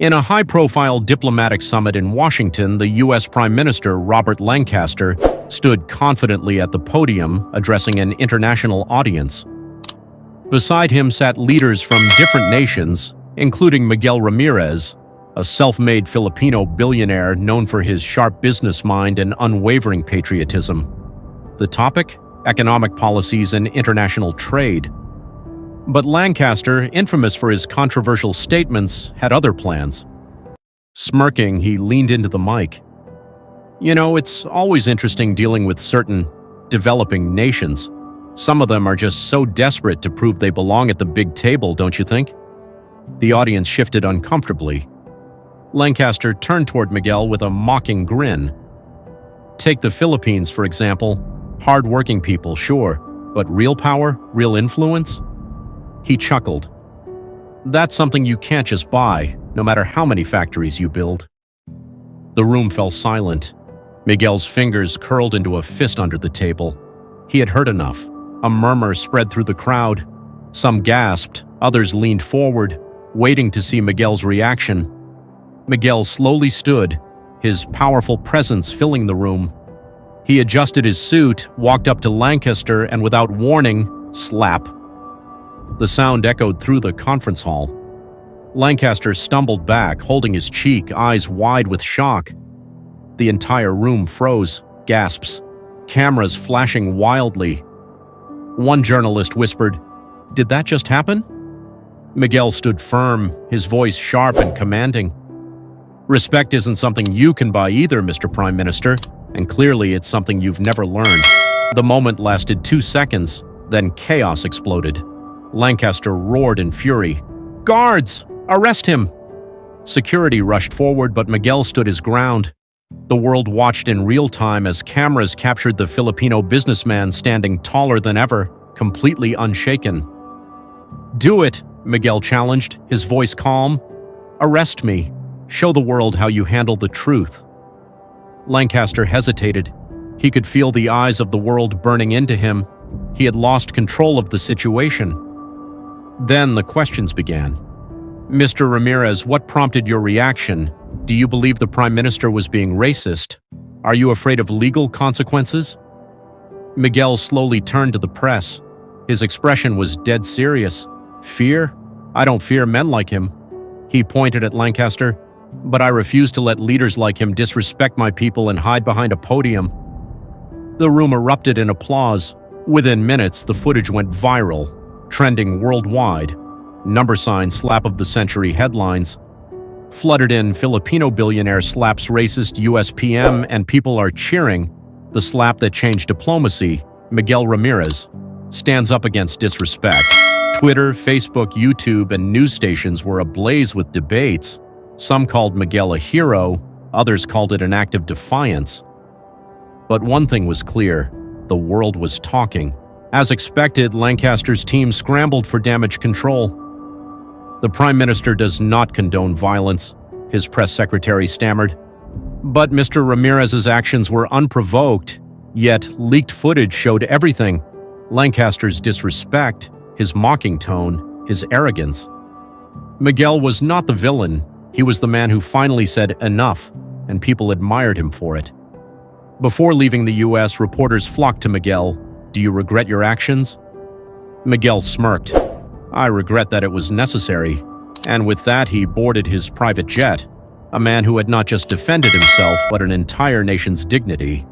In a high-profile diplomatic summit in Washington, the U.S. Prime Minister Robert Lancaster stood confidently at the podium addressing an international audience. Beside him sat leaders from different nations, including Miguel Ramirez, a self-made Filipino billionaire known for his sharp business mind and unwavering patriotism. The topic? Economic policies and international trade. But Lancaster, infamous for his controversial statements, had other plans. Smirking, he leaned into the mic. You know, it's always interesting dealing with certain developing nations. Some of them are just so desperate to prove they belong at the big table, don't you think? The audience shifted uncomfortably. Lancaster turned toward Miguel with a mocking grin. Take the Philippines, for example. Hard-working people, sure, but real power, real influence? He chuckled. That's something you can't just buy, no matter how many factories you build. The room fell silent. Miguel's fingers curled into a fist under the table. He had heard enough. A murmur spread through the crowd. Some gasped, others leaned forward, waiting to see Miguel's reaction. Miguel slowly stood, his powerful presence filling the room. He adjusted his suit, walked up to Lancaster, and without warning, slap. The sound echoed through the conference hall. Lancaster stumbled back, holding his cheek, eyes wide with shock. The entire room froze, gasps, cameras flashing wildly. One journalist whispered, "Did that just happen?" Miguel stood firm, his voice sharp and commanding. Respect isn't something you can buy either, Mr. Prime Minister, and clearly it's something you've never learned. The moment lasted 2 seconds, then chaos exploded. Lancaster roared in fury. "Guards! Arrest him!" Security rushed forward, but Miguel stood his ground. The world watched in real time as cameras captured the Filipino businessman standing taller than ever, completely unshaken. "Do it," Miguel challenged, his voice calm. "Arrest me. Show the world how you handle the truth." Lancaster hesitated. He could feel the eyes of the world burning into him. He had lost control of the situation. Then the questions began. "Mr. Ramirez, what prompted your reaction? Do you believe the Prime Minister was being racist? Are you afraid of legal consequences?" Miguel slowly turned to the press. His expression was dead serious. "Fear? I don't fear men like him." He pointed at Lancaster. "But I refuse to let leaders like him disrespect my people and hide behind a podium." The room erupted in applause. Within minutes, the footage went viral, trending worldwide. Number sign slap of the century headlines. Flooded in, Filipino billionaire slaps racist US PM, and people are cheering. The slap that changed diplomacy, Miguel Ramirez, stands up against disrespect. Twitter, Facebook, YouTube, and news stations were ablaze with debates. Some called Miguel a hero, others called it an act of defiance. But one thing was clear, the world was talking. As expected, Lancaster's team scrambled for damage control. "The Prime Minister does not condone violence," his press secretary stammered. But Mr. Ramirez's actions were unprovoked, yet leaked footage showed everything. Lancaster's disrespect, his mocking tone, his arrogance. Miguel was not the villain. He was the man who finally said enough, and people admired him for it. Before leaving the US, reporters flocked to Miguel. "Do you regret your actions?" Miguel smirked. "I regret that it was necessary." And with that, he boarded his private jet, a man who had not just defended himself, but an entire nation's dignity.